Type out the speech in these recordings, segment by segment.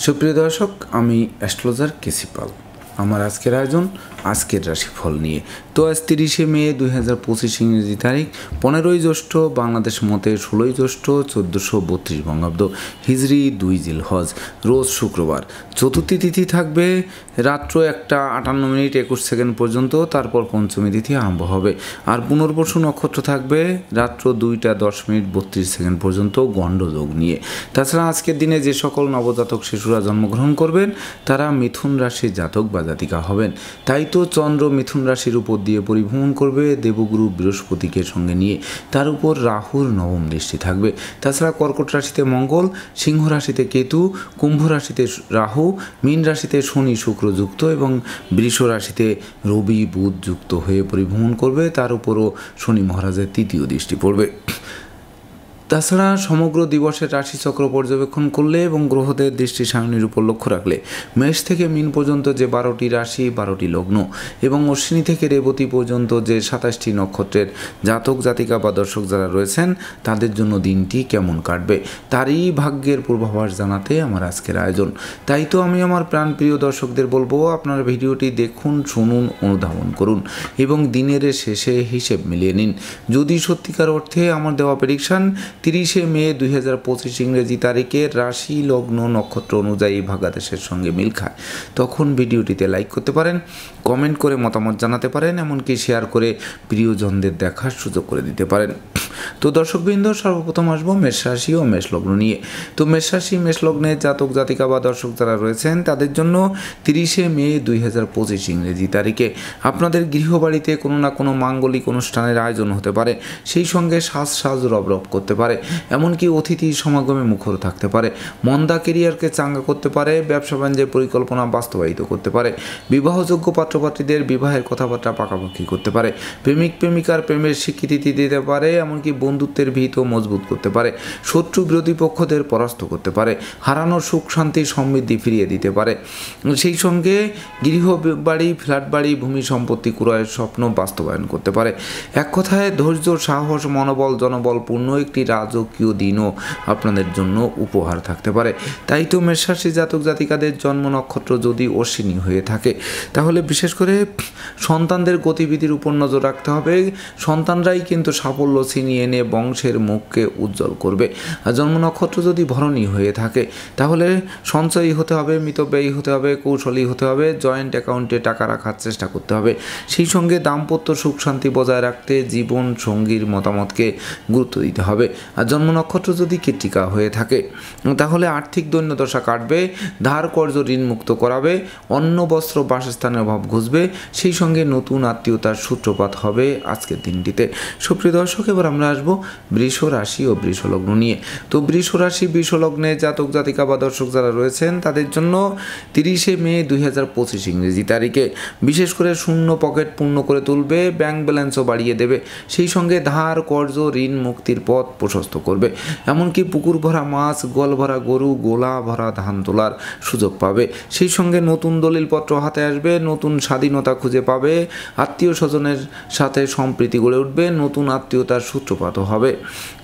সুপ্রিয় দর্শক, আমি অ্যাস্ট্রোলজার কেসি পাল। আমার আজকের আয়োজন আজকের রাশিফল নিয়ে। তো আজ 30শে মে 2025 ইংরেজি তারিখ, 15ই জ্যৈষ্ঠ বাংলাদেশ মতে, 16ই জ্যৈষ্ঠ 1432 বঙ্গাব্দ, হিজরি 2 জিলহজ, রোজ শুক্রবার। চতুর্থী তিথি থাকবে রাত্র 1টা 58 মিনিট 21 সেকেন্ড পর্যন্ত, তারপর পঞ্চমী তিথি আরম্ভ হবে। আর পুনর্বসু নক্ষত্র থাকবে রাত্র 2টা 10 মিনিট 32 সেকেন্ড পর্যন্ত গণ্ডযোগ নিয়ে। তাছাড়া আজকের দিনে যে সকল নবজাতক শিশুরা জন্মগ্রহণ করবেন তারা মিথুন রাশির জাতক বা জাতিকা হবেন। তাই তো চন্দ্র মিথুন রাশির উপর দিয়ে পরিভ্রমণ করবে দেবগুরু বৃহস্পতিকে সঙ্গে নিয়ে, তার উপর রাহুর নবম দৃষ্টি থাকবে। তাছাড়া কর্কট রাশিতে মঙ্গল, সিংহ রাশিতে কেতু, কুম্ভ রাশিতে রাহু, মীন রাশিতে শনি শুক্র যুক্ত এবং বৃষ রাশিতে রবি বুধ যুক্ত হয়ে পরিভ্রমণ করবে, তার উপরও শনি মহারাজের তৃতীয় দৃষ্টি পড়বে। তাছাড়া সমগ্র দিবসের রাশিচক্র পর্যবেক্ষণ করলে এবং গ্রহদের দৃষ্টি সারণীর উপর লক্ষ্য রাখলে মেষ থেকে মীন পর্যন্ত যে 12টি রাশি 12টি লগ্ন এবং অশ্বিনী থেকে রেবতী পর্যন্ত যে 27টি নক্ষত্রের জাতক জাতিকা বা দর্শক যারা রয়েছেন তাদের জন্য দিনটি কেমন কাটবে তারই ভাগ্যের পূর্বাভাস জানাতে আমার আজকের আয়োজন। তাই তো আমি আমার প্রাণপ্রিয় দর্শকদের বলবো, আপনারা ভিডিওটি দেখুন, শুনুন, অনুধাবন করুন এবং দিনের শেষে হিসেব মিলিয়ে নিন। যদি সত্যিকার অর্থে আমার দেওয়া প্রেডিকশন 30শে মে 2025 ইংরেজি তারিখে রাশি লগ্ন নক্ষত্র অনুযায়ী ভাগাদেশের সঙ্গে মিল খায়, তখন ভিডিওটিতে লাইক করতে পারেন, কমেন্ট করে মতামত জানাতে পারেন, এমনকি শেয়ার করে প্রিয়জনদের দেখার সুযোগ করে দিতে পারেন। তো দর্শকবৃন্দ, সর্বপ্রথম আসবো মেষ রাশি ও মেষ লগ্ন নিয়ে। তো মেষ রাশি মেষ লগ্নের জাতক জাতিকা বা দর্শক যারা রয়েছেন তাদের জন্য 30শে মে 2025 ইংরেজি তারিখে আপনাদের গৃহবাড়িতে কোনো না কোনো মাঙ্গলিক অনুষ্ঠানের আয়োজন হতে পারে, সেই সঙ্গে সাজ রব করতে পারে, এমনকি অতিথি সমাগমে মুখর থাকতে পারে, মন্দা কেরিয়ারকে চাঙ্গা করতে পারে, ব্যবসা বাণিজ্যের পরিকল্পনা বাস্তবায়িত করতে পারে, বিবাহযোগ্য পাত্রপাত্রীদের বিবাহের কথাবার্তা পাকাপাকি করতে পারে, প্রেমিক প্রেমিকার প্রেমের স্বীকৃতি দিতে পারে, এমনকি বন্ধুত্বের ভিত মজবুত করতে পারে, শত্রু বিরোধী পক্ষদের পরাস্ত করতে পারে, হারানো সুখ শান্তি সমৃদ্ধি ফিরিয়ে দিতে পারে, সেই সঙ্গে গৃহবাড়ি ফ্ল্যাট বাড়ি ভূমি সম্পত্তি ক্রয়ের স্বপ্ন বাস্তবায়ন করতে পারে। এক কথায় ধৈর্য সাহস মনোবল জনবল পূর্ণ একটি রাজকীয় দিনও আপনাদের জন্য উপহার থাকতে পারে। তাই তো মেষ রাশি জাতক জাতিকাদের জন্ম নক্ষত্র যদি অশ্বিনী হয়ে থাকে তাহলে বিশেষ করে সন্তানদের গতিবিধির উপর নজর রাখতে হবে। সন্তানরাই কিন্তু সাফল্য ছিনিয়ে এনে বংশের মুখকে উজ্জ্বল করবে। আর জন্ম নক্ষত্র যদি ভরণী হয়ে থাকে তাহলে সঞ্চয়ী হতে হবে, মিতব্যয়ী হতে হবে, কৌশলী হতে হবে, জয়েন্ট অ্যাকাউন্টে টাকা রাখার চেষ্টা করতে হবে। সেই সঙ্গে দাম্পত্য সুখ শান্তি বজায় রাখতে জীবন সঙ্গীর মতামতকে গুরুত্ব দিতে হবে। আর জন্ম নক্ষত্র যদি কৃত্তিকা হয়ে থাকে তাহলে আর্থিক দৈন্যদশা কাটবে, ধার কর্জ ঋণ মুক্ত করাবে, অন্ন বস্ত্র বাসস্থানের অভাব ঘুচবে, সেই সঙ্গে নতুন আত্মীয়তার সূত্রপাত হবে আজকের দিনটিতে। সুপ্রিয় দর্শক, এবার আমরা আসবো বৃষ রাশি ও বৃষ লগ্ন নিয়ে। তো বৃষ রাশি বৃষ লগ্নে জাতক জাতিকা বা দর্শক যারা রয়েছেন তাদের জন্য 30শে মে 2025 ইংরেজি তারিখে বিশেষ করে শূন্য পকেট পূর্ণ করে তুলবে, ব্যাংক ব্যালেন্সও বাড়িয়ে দেবে, সেই সঙ্গে ধার কর্জ ঋণ মুক্তির পথ প্রশস্ত করবে, এমনকি পুকুর ভরা মাছ, গোল ভরা গরু, গোলা ভরা ধান তোলার সুযোগ পাবে, সেই সঙ্গে নতুন দলিলপত্র হাতে আসবে, নতুন স্বাধীনতা খুঁজে পাবে, আত্মীয় স্বজনের সাথে সম্প্রীতি গড়ে উঠবে, নতুন আত্মীয়তার সূত্রপাত হবে।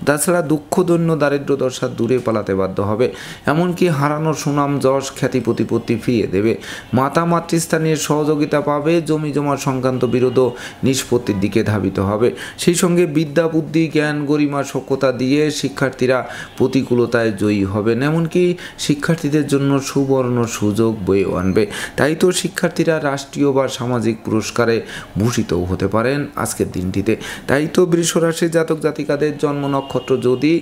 তাছাড়া দুঃখ দৈন্য দারিদ্র দশা দূরে পালাতে বাধ্য হবে, এমনকি হারানোর সুনাম যশ খ্যাতি প্রতিপত্তি ফিরিয়ে দেবে, মাতা মাতৃস্থানীয় সহযোগিতা পাবে, জমি জমা সংক্রান্ত বিরোধ নিষ্পত্তির দিকে ধাবিত হবে, সেই সঙ্গে বিদ্যা বুদ্ধি জ্ঞান গরিমা সক্ষতা দিয়ে শিক্ষার্থীরা প্রতিকূলতায় জয়ী হবেন, এমনকি শিক্ষার্থীদের জন্য সুবর্ণ সুযোগ বয়ে আনবে। তাই তো শিক্ষার্থীরা রাষ্ট্রীয় বা সামাজিক পুরস্কারে ভূষিতও হতে পারেন আজকের দিনটিতে। তাই তো বৃষ রাশির জাতক জাতিকাদের জন্ম নক্ষত্র যদি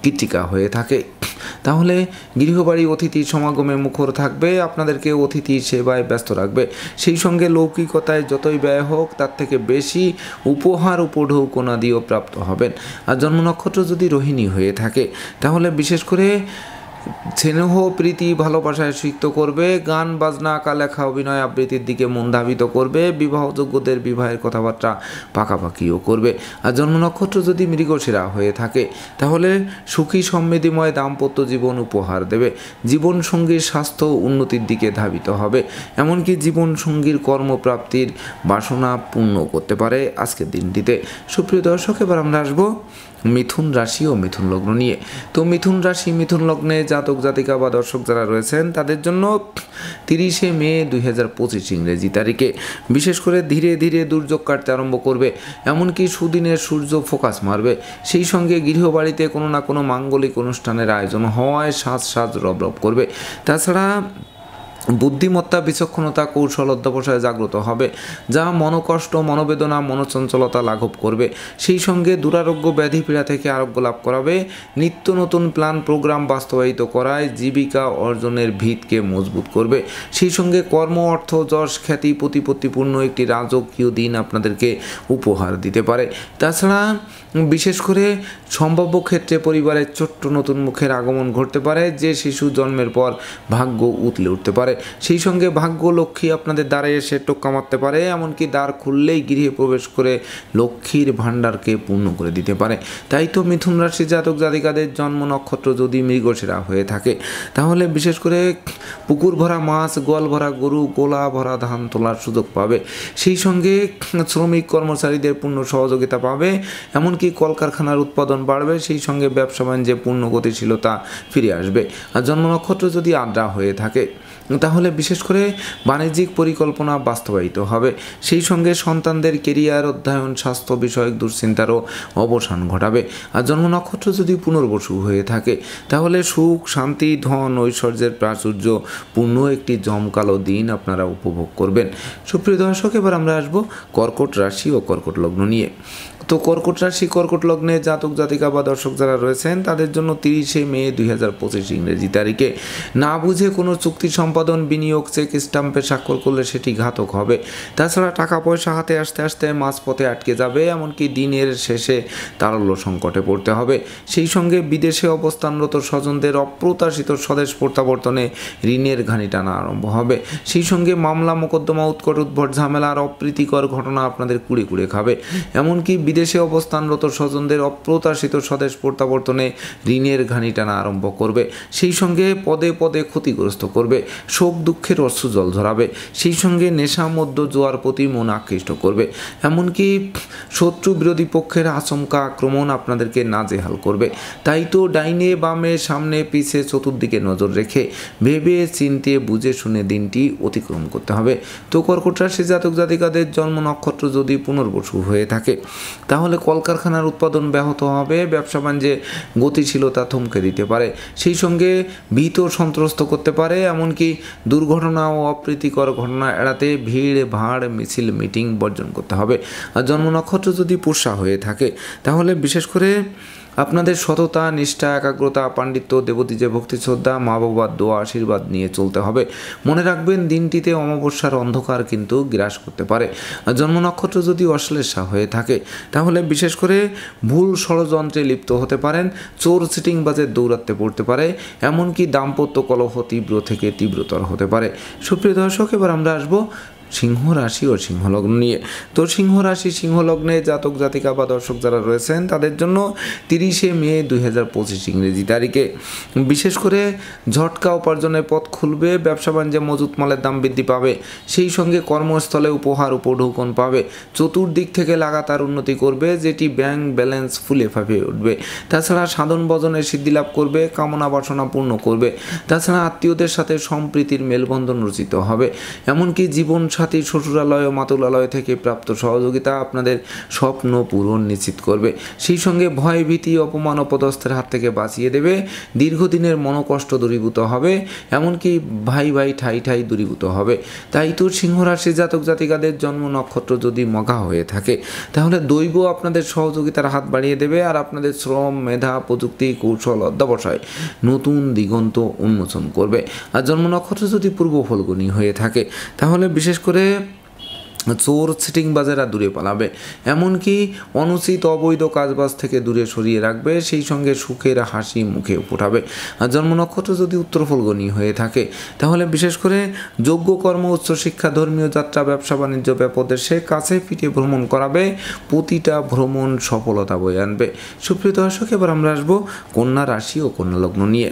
কৃত্তিকা হয়ে থাকে তাহলে গৃহবাড়ি অতিথি সমাগমে মুখর থাকবে, আপনাদেরকে অতিথি সেবায় ব্যস্ত রাখবে, সেই সঙ্গে লৌকিকতায় যতই ব্যয় হোক তার থেকে বেশি উপহার উপঢৌকনা দিয়েও প্রাপ্ত হবেন। আর জন্ম নক্ষত্র যদি রোহিণী হয়ে থাকে তাহলে বিশেষ করে স্নেহ প্রীতি ভালোবাসায় সিক্ত করবে, গান বাজনা আঁকা লেখা অভিনয় আবৃত্তির দিকে মন ধাবিত করবে, বিবাহযোগ্যদের বিবাহের কথাবার্তা পাকাপাকিও করবে। আর জন্ম নক্ষত্র যদি মৃগশিরা হয়ে থাকে তাহলে সুখী সমৃদ্ধিময় দাম্পত্য জীবন উপহার দেবে, জীবন সঙ্গীর স্বাস্থ্য উন্নতির দিকে ধাবিত হবে, এমনকি জীবন সঙ্গীর কর্মপ্রাপ্তির বাসনা পূর্ণ করতে পারে আজকের দিনটিতে। সুপ্রিয় দর্শক, এবার আমরা আসবো মিথুন রাশি ও মিথুন লগ্ন নিয়ে। তো মিথুন রাশি মিথুন লগ্নে জাতক জাতিকা বা দর্শক যারা রয়েছেন তাদের জন্য 30শে মে 2025 ইংরেজি তারিখে বিশেষ করে ধীরে ধীরে দুর্যোগ কাটতে আরম্ভ করবে, এমনকি সুদিনের সূর্য ফোকাস মারবে। সেই সঙ্গে গৃহবাড়িতে কোনো না কোনো মাঙ্গলিক অনুষ্ঠানের আয়োজন হওয়ায় সাজ রব করবে। তাছাড়া বুদ্ধিমত্তা, বিচক্ষণতা, কৌশল অধ্যবসায় জাগ্রত হবে, যা মনোকষ্ট, মনোবেদনা, মনোচঞ্চলতা লাঘব করবে। সেই সঙ্গে দুরারোগ্য ব্যাধি পীড়া থেকে আরোগ্য লাভ করাবে। নিত্য নতুন প্ল্যান প্রোগ্রাম বাস্তবায়িত করায় জীবিকা অর্জনের ভিতকে মজবুত করবে। সেই সঙ্গে কর্ম, অর্থ, যশ, খ্যাতি, প্রতিপত্তিপূর্ণ একটি রাজকীয় দিন আপনাদেরকে উপহার দিতে পারে। তাছাড়া বিশেষ করে সম্ভাব্য ক্ষেত্রে পরিবারের ছোট্ট নতুন মুখের আগমন ঘটতে পারে, যে শিশু জন্মের পর ভাগ্য উতলে উঠতে পারে। সেই সঙ্গে ভাগ্য লক্ষ্মী আপনাদের দ্বারে এসে টোক্কা মারতে পারে, এমনকি দ্বার খুললেই গৃহে প্রবেশ করে লক্ষ্মীর ভাণ্ডারকে পূর্ণ করে দিতে পারে। তাই তো মিথুন রাশি জাতক জাতিকাদের জন্ম নক্ষত্র যদি মৃগশিরা হয়ে থাকে তাহলে বিশেষ করে পুকুর ভরা মাছ, গোয়াল ভরা গরু, গোলা ভরা ধান তোলার সুযোগ পাবে। সেই সঙ্গে শ্রমিক কর্মচারীদের পূর্ণ সহযোগিতা পাবে, এমনকি কলকারখানার উৎপাদন বাড়বে। সেই সঙ্গে ব্যবসা বাণিজ্যে পূর্ণ গতিশীলতা ফিরে আসবে। আর জন্ম নক্ষত্র যদি আদ্রা হয়ে থাকে তাহলে বিশেষ করে বাণিজ্যিক পরিকল্পনা বাস্তবায়িত হবে। সেই সঙ্গে সন্তানদের কেরিয়ার, অধ্যয়ন, স্বাস্থ্য বিষয়ক দুশ্চিন্তারও অবসান ঘটাবে। আর জন্ম নক্ষত্র যদি পুনর্বসু হয়ে থাকে তাহলে সুখ, শান্তি, ধন, ঐশ্বর্যের প্রাচুর্য পূর্ণ একটি জমকালো দিন আপনারা উপভোগ করবেন। সুপ্রিয় দর্শক, এবার আমরা আসবো কর্কট রাশি ও কর্কট লগ্ন নিয়ে। তো কর্কট রাশি কর্কট লগ্নে জাতক জাতিকা বা দর্শক যারা রয়েছেন তাদের জন্য 30শে মে 2025 ইংরেজি তারিখে না বুঝে কোনো চুক্তি সম্পাদন, বিনিয়োগ, চেক স্টাম্পে স্বাক্ষর করলে সেটি ঘাতক হবে। তাছাড়া টাকা পয়সা হাতে আসতে আসতে মাঝপথে আটকে যাবে, এমনকি দিনের শেষে তারল্য সংকটে পড়তে হবে। সেই সঙ্গে বিদেশে অবস্থানরত স্বজনদের অপ্রত্যাশিত স্বদেশ প্রত্যাবর্তনে ঋণের ঘানি টানা আরম্ভ হবে। সেই সঙ্গে মামলা, মোকদ্দমা, উৎকট উদ্ভট ঝামেলা আর অপ্রীতিকর ঘটনা আপনাদের কুড়ে কুড়ে খাবে। এমনকি বিদেশে অবস্থানরত স্বজনদের অপ্রত্যাশিত স্বদেশ প্রত্যাবর্তনে ঋণের ঘানি টানা আরম্ভ করবে। সেই সঙ্গে পদে পদে ক্ষতিগ্রস্ত করবে, শোক দুঃখের অশ্রু জল ধরাবে। সেই সঙ্গে নেশা, মদ্য, জোয়ার প্রতি মন আকৃষ্ট করবে। এমনকি শত্রু বিরোধী পক্ষের আচমকা আক্রমণ আপনাদেরকে নাজেহাল করবে। তাই তো ডাইনে বামে, সামনে পিছে, চতুর্দিকে নজর রেখে ভেবে চিন্তে বুঝে শুনে দিনটি অতিক্রম করতে হবে। তো কর্কট রাশি জাতক জাতিকাদের জন্ম নক্ষত্র যদি পুনর্বসু হয়ে থাকে তাহলে কলকারখানার উৎপাদন ব্যাহত হবে, ব্যবসা বাণিজ্যে গতিশীলতা থমকে দিতে পারে। সেই সঙ্গে ভীত সন্ত্রস্ত করতে পারে, এমনকি দুর্ঘটনা ও অপ্রীতিকর ঘটনা এড়াতে ভিড় ভাড়, মিছিল, মিটিং বর্জন করতে হবে। আর জন্ম নক্ষত্র যদি পুষ্যা হয়ে থাকে তাহলে বিশেষ করে আপনাদের সততা, নিষ্ঠা, একাগ্রতা, পাণ্ডিত্য, দেবতীজে ভক্তি, শ্রদ্ধা, মা বাবার দোয়া আশীর্বাদ নিয়ে চলতে হবে। মনে রাখবেন দিনটিতে অমাবস্যার অন্ধকার কিন্তু গ্রাস করতে পারে। আর জন্ম নক্ষত্র যদি অশ্লেষা হয়ে থাকে তাহলে বিশেষ করে ভুল ষড়যন্ত্রে লিপ্ত হতে পারেন, চোর সিটিংবাজের দৌরাত্মে পড়তে পারে, এমনকি দাম্পত্য কলহ তীব্র থেকে তীব্রতর হতে পারে। সুপ্রিয় দর্শক, এবার আমরা আসবো সিংহ রাশি ও সিংহ লগ্ন নিয়ে। তো সিংহ রাশি সিংহ লগ্নে জাতক জাতিকা বা দর্শক যারা রয়েছেন তাদের জন্য 30শে মে 2025 ইংরেজি তারিখে বিশেষ করে ঝটকা উপার্জনের পথ খুলবে, ব্যবসা বাণিজ্যে মজুত মালের দাম বৃদ্ধি পাবে। সেই সঙ্গে কর্মস্থলে উপহার উপঢৌকন পাবে, চতুর্দিক থেকে লাগাতার উন্নতি করবে, যেটি ব্যাংক ব্যালেন্স ফুলে ফাঁপিয়ে উঠবে। তাছাড়া সাধন ভজনের সিদ্ধি লাভ করবে, কামনা বাসনা পূর্ণ করবে। তাছাড়া আত্মীয়দের সাথে সম্প্রীতির মেলবন্ধন রচিত হবে, এমনকি জীবন সাথী, শ্বশুরালয় ও মাতুলালয় থেকে প্রাপ্ত সহযোগিতা আপনাদের স্বপ্ন পূরণ নিশ্চিত করবে। সেই সঙ্গে ভয়, ভীতি, অপমান, অপদস্থের হাত থেকে বাঁচিয়ে দেবে। দীর্ঘদিনের মনোকষ্ট দূরীভূত হবে, এমনকি ভাই ভাই ঠাই ঠাই দূরীভূত হবে। তাই তো সিংহ রাশি জাতক জাতিকাদের জন্ম নক্ষত্র যদি মঘা হয়ে থাকে তাহলে দৈব আপনাদের সহযোগিতার হাত বাড়িয়ে দেবে, আর আপনাদের শ্রম, মেধা, প্রযুক্তি, কৌশল, অধ্যবসায় নতুন দিগন্ত উন্মোচন করবে। আর জন্ম নক্ষত্র যদি পূর্ব ফল্গুনী হয়ে থাকে তাহলে বিশেষ করে চোর সিটিংবাজেরা দূরে পালাবে, এমনকি অনুচিত অবৈধ কাজবাজ থেকে দূরে সরিয়ে রাখবে। সেই সঙ্গে সুখের হাসি মুখে ফোটাবে। আর জন্ম নক্ষত্র যদি উত্তর ফল্গুনী হয়ে থাকে তাহলে বিশেষ করে যোগ্য কর্ম, উচ্চশিক্ষা, ধর্মীয় যাত্রা, ব্যবসা বাণিজ্য ব্যাপদেশে কাছে পিঠে ভ্রমণ করাবে। প্রতিটা ভ্রমণ সফলতা বয়ে আনবে। সুপ্রিয় দর্শক, এবার আমরা আসবো কন্যা রাশি ও কন্যা লগ্ন নিয়ে।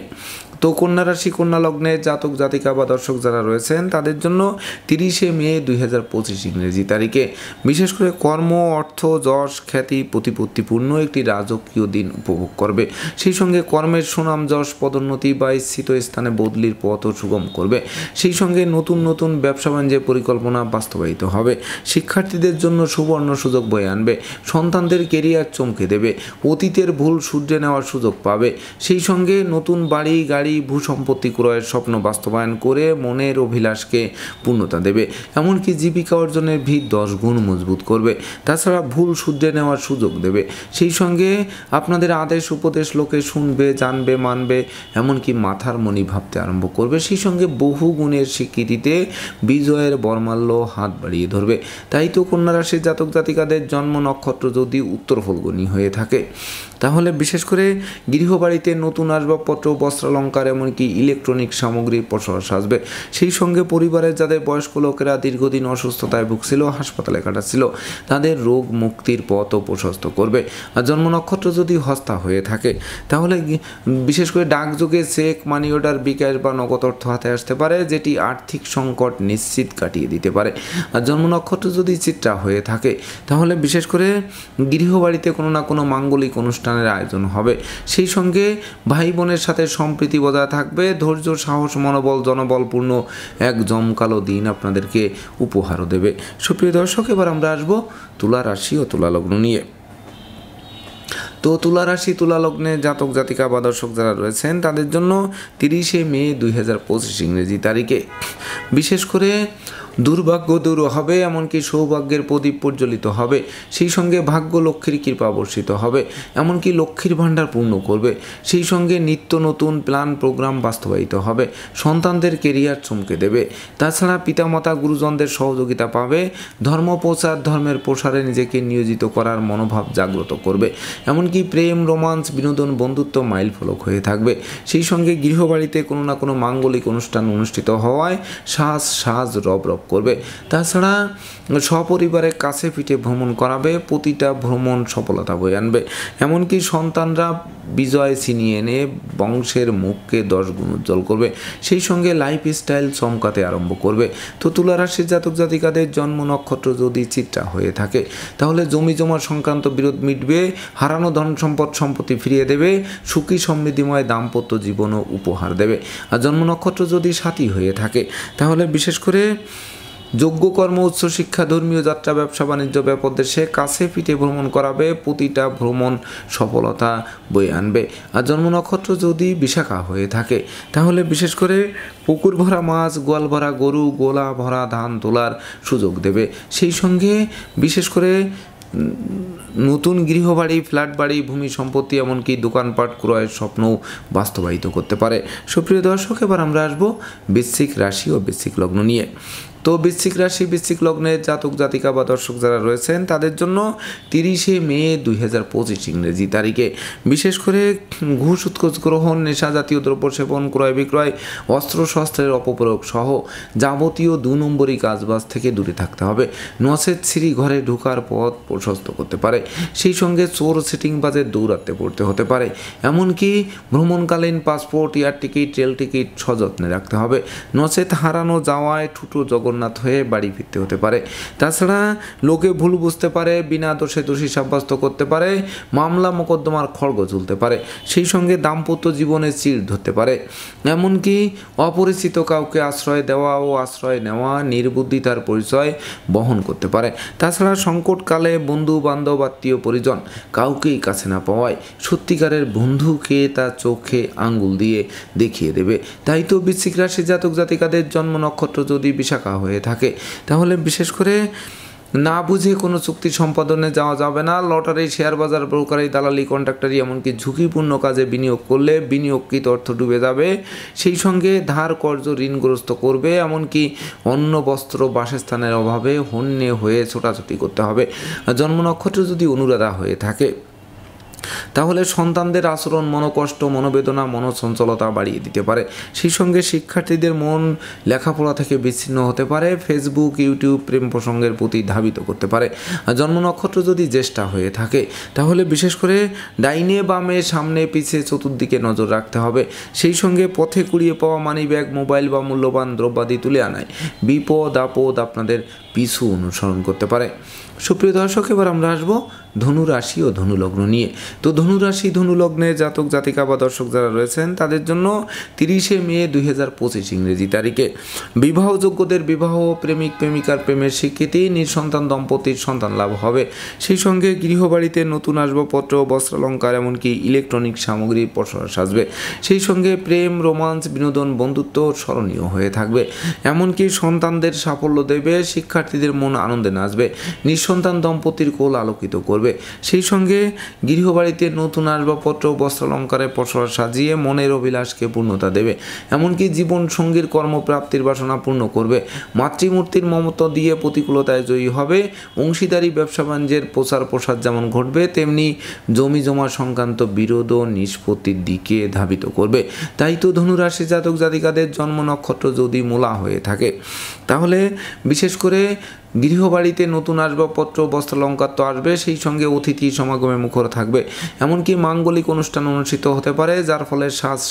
তো কন্যা রাশি কন্যা লগ্নের জাতক জাতিকা বা দর্শক যারা রয়েছেন তাদের জন্য 30শে মে 2025 ইংরেজি তারিখে বিশেষ করে কর্ম, অর্থ, যশ, খ্যাতি, প্রতিপত্তিপূর্ণ একটি রাজকীয় দিন উপভোগ করবে। সেই সঙ্গে কর্মের সুনাম, যশ, পদোন্নতি বা ইচ্ছিত স্থানে বদলির পথও সুগম করবে। সেই সঙ্গে নতুন নতুন ব্যবসা বাণিজ্যের পরিকল্পনা বাস্তবায়িত হবে। শিক্ষার্থীদের জন্য সুবর্ণ সুযোগ বয়ে আনবে। সন্তানদের কেরিয়ার চমকে দেবে। অতীতের ভুল শুধরে নেওয়ার সুযোগ পাবে। সেই সঙ্গে নতুন বাড়ি, গাড়ি, ভূসম্পত্তি ক্রয়ের স্বপ্ন বাস্তবায়ন করে মনের অভিলাষকে পূর্ণতা দেবে। এমনকি জীবিকা অর্জনের ভিত 10 গুণ মজবুত করবে। তাছাড়া ভুল শুধরে নেওয়ার সুযোগ দেবে। সেই সঙ্গে আপনাদের আদেশ উপদেশ লোকে শুনবে, জানবে, মানবে, এমনকি মাথার মণি ভাবতে আরম্ভ করবে। সেই সঙ্গে বহু গুণের স্বীকৃতিতে বিজয়ের বর্মাল্য হাত বাড়িয়ে ধরবে। তাই তো কন্যা রাশির জাতক জাতিকাদের জন্ম নক্ষত্র যদি উত্তর ফল্গুনী হয়ে থাকে তাহলে বিশেষ করে গৃহবাড়িতে নতুন আসবাবপত্র, বস্ত্রালঙ্কার, এমনকি ইলেকট্রনিক সামগ্রীর প্রসার সাজবে। সেই সঙ্গে পরিবারের যাদের বয়স্ক লোকেরা দীর্ঘদিন অসুস্থতায় ভুগছিল, হাসপাতালে কাটাচ্ছিল, তাদের রোগ মুক্তির পথও প্রশস্ত করবে। আর জন্ম নক্ষত্র যদি হস্তা হয়ে থাকে তাহলে বিশেষ করে ডাকযোগে চেক, মানি অর্ডার, বিকাশ বা নগদ অর্থ হাতে আসতে পারে, যেটি আর্থিক সংকট নিশ্চিত কাটিয়ে দিতে পারে। আর জন্ম নক্ষত্র যদি চিত্রা হয়ে থাকে তাহলে বিশেষ করে গৃহবাড়িতে কোনো না কোনো মাঙ্গলিক অনুষ্ঠানের আয়োজন হবে। সেই সঙ্গে ভাই বোনের সাথে সম্প্রীতি বজায় থাকবে। ধৈর্য, সাহস, মনোবল, জনবলপূর্ণ এক জমকালো দিন আপনাদেরকে উপহারও দেবে। সুপ্রিয় দর্শক, এবার আমরা আসবো তুলা রাশি ও তুলা লগ্ন নিয়ে। তো তুলা রাশি তুলা লগ্নে জাতক জাতিকা বা দর্শক যারা রয়েছেন তাদের জন্য 30শে মে 2025 ইংরেজি তারিখে বিশেষ করে দুর্ভাগ্য দূর হবে, এমনকি সৌভাগ্যের প্রদীপ প্রজ্বলিত হবে। সেই সঙ্গে ভাগ্য লক্ষ্মীর কৃপা বর্ষিত হবে, এমনকি লক্ষ্মীর ভাণ্ডার পূর্ণ করবে। সেই সঙ্গে নিত্য নতুন প্ল্যান প্রোগ্রাম বাস্তবায়িত হবে। সন্তানদের কেরিয়ার চমকে দেবে। তাছাড়া পিতামাতা গুরুজনদের সহযোগিতা পাবে। ধর্ম প্রচার, ধর্মের প্রসারে নিজেকে নিয়োজিত করার মনোভাব জাগ্রত করবে। এমনকি প্রেম, রোমান্স, বিনোদন, বন্ধুত্ব মাইল ফলক হয়ে থাকবে। সেই সঙ্গে গৃহবাড়িতে কোনো না কোনো মাঙ্গলিক অনুষ্ঠান অনুষ্ঠিত হওয়ায় সাজ রব করবে। তাছাড়া সপরিবারে কাছে পিঠে ভ্রমণ করাবে। প্রতিটা ভ্রমণ সফলতা বয়ে আনবে। এমনকি সন্তানরা বিজয় ছিনিয়ে এনে বংশের মুখকে 10 গুণ উজ্জ্বল করবে। সেই সঙ্গে লাইফস্টাইল চমকাতে আরম্ভ করবে। তো তুলা রাশির জাতক জাতিকাদের জন্ম নক্ষত্র যদি চিত্রা হয়ে থাকে তাহলে জমি জমা সংক্রান্ত বিরোধ মিটবে। হারানো ধন সম্পত্তি ফিরিয়ে দেবে। সুখী সমৃদ্ধিময় দাম্পত্য জীবনও উপহার দেবে। আর জন্ম নক্ষত্র যদি সাথী হয়ে থাকে তাহলে বিশেষ করে যোগ্য কর্ম, উচ্চ শিক্ষা, ধর্মীয় যাত্রা, ব্যবসা বাণিজ্য, ব্যাপদেশে কাছে পিঠে ভ্রমণ করাবে। প্রতিটা ভ্রমণ সফলতা বয়ে আনবে। আর জন্ম নক্ষত্র যদি বিশাখা হয়ে থাকে তাহলে বিশেষ করে পুকুর ভরা মাছ, গোয়াল ভরা গরু, গোলা ভরা ধান তোলার সুযোগ দেবে। সেই সঙ্গে বিশেষ করে নতুন গৃহবাড়ি, ফ্ল্যাট বাড়ি, ভূমি সম্পত্তি, এমনকি দোকানপাট ক্রয়ের স্বপ্নও বাস্তবায়িত করতে পারে। সুপ্রিয় দর্শক, এবার আমরা আসবো বৃশ্চিক রাশি ও বৃশ্চিক লগ্ন নিয়ে। তো বৃশ্চিক রাশি বৃশ্চিক লগ্নের জাতক জাতিকা বা দর্শক যারা রয়েছেন তাদের জন্য 30শে মে 2025 ইংরেজি তারিখে বিশেষ করে ঘুষ, উৎকোচ গ্রহণ, নেশা জাতীয় দ্রব্য সেবন, ক্রয় বিক্রয়, অস্ত্র শস্ত্রের অপপ্রয়োগ সহ যাবতীয় 2 নম্বরই কাজবাজ থেকে দূরে থাকতে হবে। নচেত সিঁড়ি ঘরে ঢোকার পথ প্রশস্ত করতে পারে। সেই সঙ্গে চোর সিটিংবাজের দৌরাত্মে পড়তে হতে পারে। এমনকি ভ্রমণকালীন passport, air ticket, rail ticket সযত্নে রাখতে হবে। নচেত হারানো যাওয়ায় ঠুটো জগন্নাথ হয়ে বাড়ি ফিরতে হতে পারে। তাছাড়া লোকে ভুল বুঝতে পারে, বিনা দোষে দোষী সাব্যস্ত করতে পারে, মামলা মোকদ্দমার খড়গ চলতে পারে। সেই সঙ্গে দাম্পত্য জীবনে চিড় ধরতে পারে। এমনকি অপরিচিত কাউকে আশ্রয় দেওয়া ও আশ্রয় নেওয়া নির্বুদ্ধিতার পরিচয় বহন করতে পারে। তাছাড়া সংকটকালে বন্ধু বান্ধব, আত্মীয় পরিজন কাউকেই কাছে না পাওয়ায় সত্যিকারের বন্ধুকে তার চোখে আঙ্গুল দিয়ে দেখিয়ে দেবে। তাই তো বৃশ্চিক রাশি জাতক জাতিকাদের জন্ম নক্ষত্র যদি বিশাখা হয়ে থাকে তাহলে বিশেষ করে না বুঝে কোনো চুক্তি সম্পাদনে যাওয়া যাবে না। লটারি, শেয়ার বাজার, ব্রোকারি, দালালি, কন্ট্রাক্টারি, এমনকি ঝুঁকিপূর্ণ কাজে বিনিয়োগ করলে বিনিয়োগকৃত অর্থ ডুবে যাবে। সেই সঙ্গে ধার কর্জ ঋণগ্রস্ত করবে। এমনকি অন্ন, বস্ত্র, বাসস্থানের অভাবে হন্যে হয়ে ছোটাছুটি করতে হবে। জন্ম নক্ষত্র যদি অনুরাধা হয়ে থাকে তাহলে সন্তানদের আচরণ মনোকষ্ট, মনোবেদনা, মনোচঞ্চলতা বাড়িয়ে দিতে পারে। সেই সঙ্গে শিক্ষার্থীদের মন লেখাপড়া থেকে বিচ্ছিন্ন হতে পারে, ফেসবুক, ইউটিউব প্রেম প্রসঙ্গের প্রতি ধাবিত করতে পারে। আর জন্ম নক্ষত্র যদি জ্যেষ্ঠা হয়ে থাকে তাহলে বিশেষ করে ডাইনে বামে, সামনে পিছে, চতুর্দিকে নজর রাখতে হবে। সেই সঙ্গে পথে কুড়িয়ে পাওয়া মানিব্যাগ, মোবাইল বা মূল্যবান দ্রব্যাদি তুলে আনায় বিপদ আপদ আপনাদের পিছু অনুসরণ করতে পারে। সুপ্রিয় দর্শক, এবার আমরা আসবো ধনু রাশি ও ধনু লগ্ন নিয়ে। তো ধনু রাশি, ধনু লগ্নে জাতক জাতিকা বা দর্শক যারা রয়েছেন তাদের জন্য 30শে মে 2025 ইংরেজি তারিখে বিবাহযোগ্যদের বিবাহ, প্রেমিক প্রেমিকার প্রেমের স্বীকৃতি, নিঃসন্তান দম্পতির সন্তান লাভ হবে। সেই সঙ্গে গৃহবাড়িতে নতুন আসবাবপত্র, বস্ত্রালঙ্কার, এমনকি ইলেকট্রনিক সামগ্রী পসরা সাজবে। সেই সঙ্গে প্রেম, রোমান্স, বিনোদন, বন্ধুত্ব স্মরণীয় হয়ে থাকবে। এমনকি সন্তানদের সাফল্য দেবে, শিক্ষার্থীদের মন আনন্দে নাচবে, নিঃসন্তান দম্পতির কোল আলোকিত করবে। সেই সঙ্গে গৃহবাড়িতে নতুন আসবাবপত্র, বস্ত্রালঙ্কারে পসরা সাজিয়ে মনের অভিলাষকে পূর্ণতা দেবে। এমনকি জীবন সঙ্গীর কর্মপ্রাপ্তির বাসনা পূর্ণ করবে। মাতৃমূর্তির মমতা দিয়ে প্রতিকূলতায় জয়ী হবে। অংশীদারি ব্যবসা বাণিজ্যের প্রচার প্রসার যেমন ঘটবে, তেমনি জমি জমা সংক্রান্ত বিরোধ ও নিষ্পত্তির দিকে ধাবিত করবে। তাই তো ধনুরাশি জাতক জাতিকাদের জন্ম নক্ষত্র যদি মূলা হয়ে থাকে তাহলে বিশেষ করে গৃহবাড়িতে নতুন আসবাবপত্র, বস্ত্রালঙ্কার তো আসবে, সেই সঙ্গে অতিথি সমাগমে মুখর থাকবে। এমনকি মাঙ্গলিক অনুষ্ঠান অনুষ্ঠিত হতে পারে, যার ফলে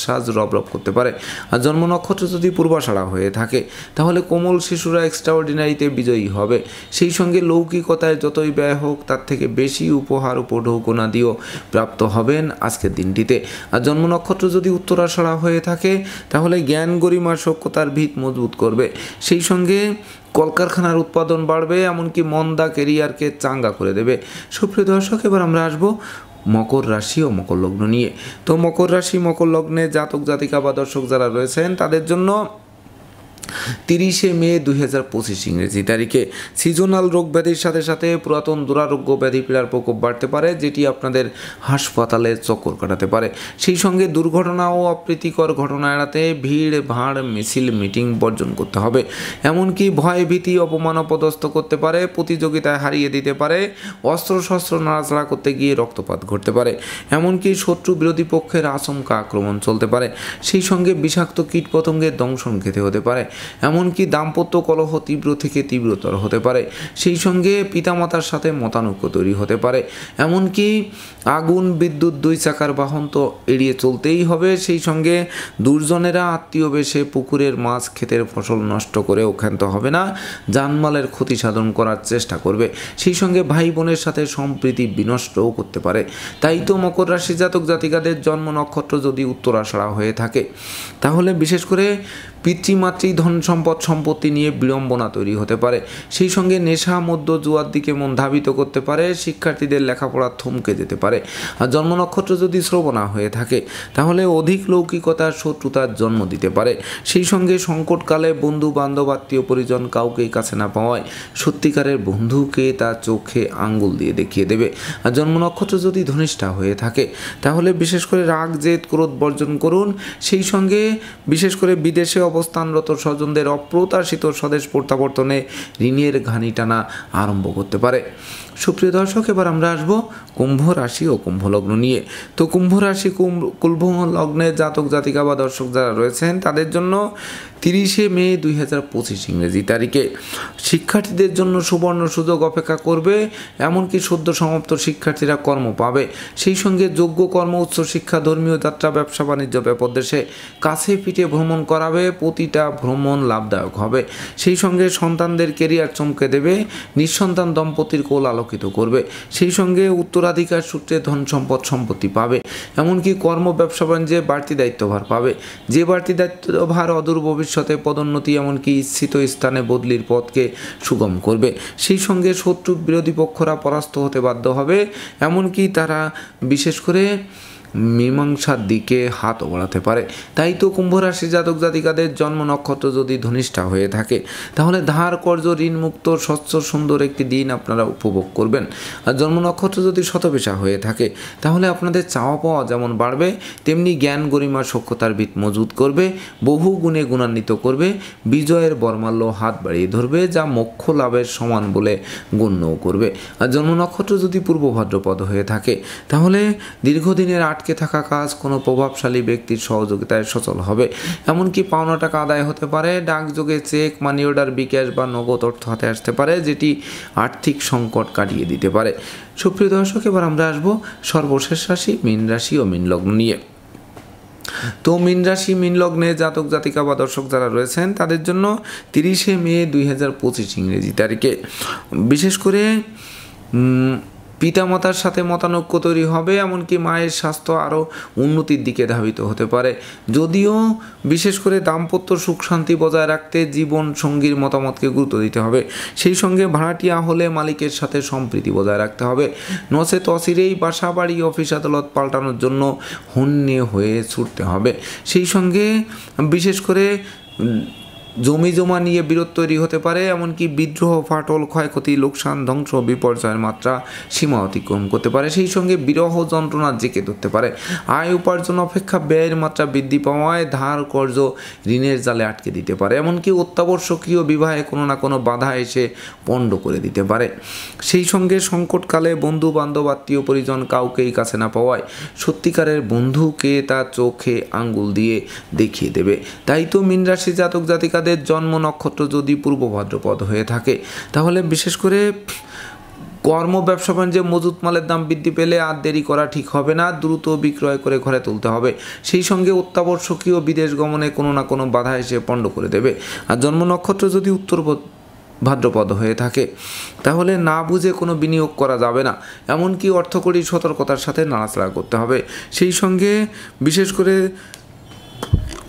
সাজ রব করতে পারে। আর জন্ম নক্ষত্র যদি পূর্বাষাঢ়া হয়ে থাকে তাহলে কোমল শিশুরা এক্সট্রাঅর্ডিনারিতে বিজয়ী হবে। সেই সঙ্গে লৌকিকতায় যতই ব্যয় হোক তার থেকে বেশি উপহার, উপঢৌকনাদিও প্রাপ্ত হবেন আজকের দিনটিতে। আর জন্ম নক্ষত্র যদি উত্তরাষাঢ়া হয়ে থাকে তাহলে জ্ঞান, গরিমা, সখ্যতার ভিত মজবুত করবে। সেই সঙ্গে কলকারখানার উৎপাদন বাড়বে, এমনকি মন্দা কেরিয়ারকে চাঙ্গা করে দেবে। সুপ্রিয় দর্শক, এবার আমরা আসবো মকর রাশি ও মকর লগ্ন নিয়ে। তো মকর রাশি, মকর লগ্নে জাতক জাতিকা বা দর্শক যারা রয়েছেন তাদের জন্য 30শে মে 2025 ইংরেজি তারিখে সিজনাল রোগ ব্যাধির সাথে সাথে পুরাতন দুরারোগ্য ব্যাধি পীড়ার প্রকোপ বাড়তে পারে, যেটি আপনাদের হাসপাতালে চক্কর কাটাতে পারে। সেই সঙ্গে দুর্ঘটনা ও অপ্রীতিকর ঘটনা এড়াতে ভিড় ভাড়, মিছিল, মিটিং বর্জন করতে হবে। এমনকি ভয়, ভীতি, অপমান, অপদস্থ করতে পারে, প্রতিযোগিতায় হারিয়ে দিতে পারে, অস্ত্রশস্ত্র নাড়াচাড়া করতে গিয়ে রক্তপাত ঘটতে পারে। এমনকি শত্রু বিরোধী পক্ষের আচমকা আক্রমণ চলতে পারে। সেই সঙ্গে বিষাক্ত কীটপতঙ্গের দংশন খেতে হতে পারে। এমনকি দাম্পত্য কলহ তীব্র থেকে তীব্রতর হতে পারে। সেই সঙ্গে পিতামাতার সাথে মতানৈক্য তৈরি হতে পারে। এমনকি আগুন, বিদ্যুৎ, দুই চাকার বাহন তো এড়িয়ে চলতেই হবে। সেই সঙ্গে দুর্জনেরা আত্মীয় বেশে পুকুরের মাছ, ক্ষেতের ফসল নষ্ট করেও ক্ষান্ত হবে না, জানমালের ক্ষতি সাধন করার চেষ্টা করবে। সেই সঙ্গে ভাই বোনের সাথে সম্প্রীতি বিনষ্টও করতে পারে। তাই তো মকর রাশি জাতক জাতিকাদের জন্ম নক্ষত্র যদি উত্তরাষাঢ়া হয়ে থাকে তাহলে বিশেষ করে পিতৃমাতৃ ধন সম্পদ সম্পত্তি নিয়ে বিড়ম্বনা তৈরি হতে পারে। সেই সঙ্গে নেশা, মদ্য, জুয়ার দিকে মন ধাবিত করতে পারে। শিক্ষার্থীদের লেখাপড়া থমকে যেতে পারে। আর জন্ম নক্ষত্র যদি শ্রবণা হয়ে থাকে তাহলে অধিক লৌকিকতার, শত্রুতার জন্ম দিতে পারে। সেই সঙ্গে সংকটকালে বন্ধু বান্ধব, আত্মীয় পরিজন কাউকেই কাছে না পাওয়ায় সত্যিকারের বন্ধুকে তার চোখে আঙ্গুল দিয়ে দেখিয়ে দেবে। আর জন্ম নক্ষত্র যদি ধনিষ্ঠা হয়ে থাকে তাহলে বিশেষ করে রাগ, জেদ, ক্রোধ বর্জন করুন। সেই সঙ্গে বিশেষ করে বিদেশে অবস্থানরত স্বজনদের অপ্রত্যাশিত স্বদেশ প্রত্যাবর্তনে ঋণের ঘানি টানা আরম্ভ করতে পারে। সুপ্রিয় দর্শক, এবার আমরা আসবো কুম্ভ রাশি ও কুম্ভ লগ্ন নিয়ে। তো কুম্ভ রাশি, কুম্ভ লগ্নের জাতক জাতিকা বা দর্শক যারা রয়েছেন তাদের জন্য 30শে মে 2025 ইংরেজি তারিখে শিক্ষার্থীদের জন্য সুবর্ণ সুযোগ অপেক্ষা করবে। এমনকি সদ্য সমাপ্ত শিক্ষার্থীরা কর্ম পাবে। সেই সঙ্গে যোগ্য কর্ম, উচ্চ শিক্ষা, ধর্মীয় যাত্রা, ব্যবসা বাণিজ্য, ব্যাপদেশে কাছে পিঠে ভ্রমণ করাবে। প্রতিটা ভ্রমণ লাভদায়ক হবে। সেই সঙ্গে সন্তানদের কেরিয়ার চমকে দেবে। নিঃসন্তান দম্পতির কোল আলোকিত করবে। সেই সঙ্গে উত্তরাধিকার সূত্রে ধন সম্পদ সম্পত্তি পাবে। এমনকি কর্ম, ব্যবসা বাণিজ্যে বাড়তি দায়িত্বভার পাবে। যে বাড়তি দায়িত্বভার অদূর ভবিষ্যতে পদোন্নতি, এমনকি ইচ্ছিত স্থানে বদলির পথকে সুগম করবে। সেই সঙ্গে শত্রু বিরোধী পক্ষরা পরাস্ত হতে বাধ্য হবে। এমনকি তারা বিশেষ করে মীমাংসার দিকে হাতও বাড়াতে পারে। তাই তো কুম্ভ রাশি জাতক জাতিকাদের জন্ম নক্ষত্র যদি ধনিষ্ঠা হয়ে থাকে তাহলে ধার কর্জ ঋণমুক্ত স্বচ্ছ সুন্দর একটি দিন আপনারা উপভোগ করবেন। আর জন্ম নক্ষত্র যদি শতবিশা হয়ে থাকে তাহলে আপনাদের চাওয়া পাওয়া যেমন বাড়বে তেমনি জ্ঞান গরিমা সক্ষতার ভিত মজবুত করবে, বহু গুণে গুণান্বিত করবে, বিজয়ের বর্মাল্য হাত বাড়িয়ে ধরবে, যা মোক্ষ লাভের সমান বলে গণ্যও করবে। আর জন্ম নক্ষত্র যদি পূর্ব ভাদ্রপদ হয়ে থাকে তাহলে দীর্ঘদিনের আটকে থাকা কাজ কোনো প্রভাবশালী ব্যক্তির সহযোগিতায় সচল হবে। এমনকি পাওনা টাকা আদায় হতে পারে, ডাকযোগে চেক, মানি অর্ডার, বিকাশ বা নগদ অর্থ হাতে আসতে পারে, যেটি আর্থিক সংকট কাটিয়ে দিতে পারে। সুপ্রিয় দর্শক, এবার আমরা আসবো সর্বশেষ রাশি মীন রাশি ও মীন লগ্ন নিয়ে। তো মীন রাশি মীন লগ্নে জাতক জাতিকা বা দর্শক যারা রয়েছেন তাদের জন্য 30শে মে 2025 ইংরেজি তারিখে বিশেষ করে পিতামাতার সাথে মতানৈক্য তৈরি হবে, এমনকি মায়ের স্বাস্থ্য আরও উন্নতির দিকে ধাবিত হতে পারে। যদিও বিশেষ করে দাম্পত্য সুখ শান্তি বজায় রাখতে জীবন সঙ্গীর মতামতকে গুরুত্ব দিতে হবে। সেই সঙ্গে ভাড়াটিয়া হলে মালিকের সাথে সম্প্রীতি বজায় রাখতে হবে। নচেত অচিরেই বাসা বাড়ি অফিস আদালত পাল্টানোর জন্য হন্যে হয়ে ছুটতে হবে। সেই সঙ্গে বিশেষ করে জমি জমা নিয়ে বিরোধ তৈরি হতে পারে, এমনকি বিদ্রোহ, ফাটল, ক্ষয়ক্ষতি, লোকসান, ধ্বংস, বিপর্যয়ের মাত্রা সীমা অতিক্রম করতে পারে। সেই সঙ্গে বিরহ যন্ত্রণা জেঁকে ধরতে পারে। আয় উপার্জন অপেক্ষা ব্যয়ের মাত্রা বৃদ্ধি পাওয়ায় ধার কর্জ ঋণের জালে আটকে দিতে পারে, এমনকি অত্যাবশ্যকীয় বিবাহে কোনো না কোনো বাধা এসে পণ্ড করে দিতে পারে। সেই সঙ্গে সংকটকালে বন্ধু বান্ধব আত্মীয় পরিজন কাউকেই কাছে না পাওয়ায় সত্যিকারের বন্ধুকে তার চোখে আঙ্গুল দিয়ে দেখিয়ে দেবে। তাই তো মীন রাশি জাতক জাতিকা জন্ম নক্ষত্র যদি পূর্ব ভাদ্রপদ হয়ে থাকে তাহলে বিশেষ করে কর্ম ব্যবসা বাণিজ্যে মজুত মালের দাম বৃদ্ধি পেলে আর দেরি করা ঠিক হবে না, দ্রুত বিক্রয় করে ঘরে তুলতে হবে। সেই সঙ্গে অত্যাবশ্যকীয় বিদেশ গমনে কোনো না কোনো বাধা এসে পণ্ড করে দেবে। আর জন্ম নক্ষত্র যদি উত্তর ভাদ্রপদ হয়ে থাকে তাহলে না বুঝে কোনো বিনিয়োগ করা যাবে না, এমনকি অর্থকরী সতর্কতার সাথে নাড়াচাড়া করতে হবে। সেই সঙ্গে বিশেষ করে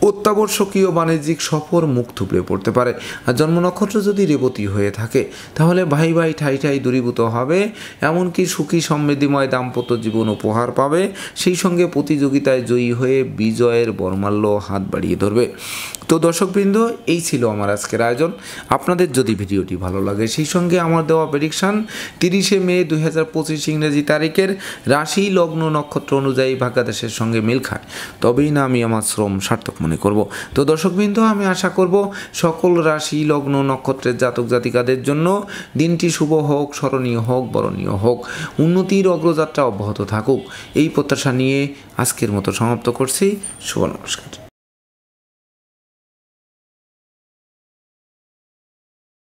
অত্যাবশ্যকীয় বাণিজ্যিক সফর মুখ থুবড়ে পড়তে পারে। আর জন্ম নক্ষত্র যদি রেবতী হয়ে থাকে তাহলে ভাই ভাই ঠাই ঠাই দূরীভূত হবে, এমনকি সুখী সমৃদ্ধিময় দাম্পত্য জীবন উপহার পাবে। সেই সঙ্গে প্রতিযোগিতায় জয়ী হয়ে বিজয়ের বর্মাল্য হাত বাড়িয়ে ধরবে। তো দর্শকবৃন্দ, এই ছিল আমার আজকের আয়োজন। আপনাদের যদি ভিডিওটি ভালো লাগে সেই সঙ্গে আমার দেওয়া প্রেডিকশান 30শে মে 2025 ইংরেজি তারিখের রাশি লগ্ন নক্ষত্র অনুযায়ী ভাগ্যাদেশের সঙ্গে মিল খায় তবেই না আমি আমার শ্রম সার্থক মনে করব। তো দর্শকবৃন্দ, আমি আশা করব সকল রাশি লগ্ন নক্ষত্রের জাতক জাতিকাদের জন্য দিনটি শুভ হোক, স্মরণীয় হোক, বরণীয় হোক, উন্নতির অগ্রযাত্রা অব্যাহত থাকুক, এই প্রত্যাশা নিয়ে আজকের মতো সমাপ্ত করছি। শুভ নমস্কার।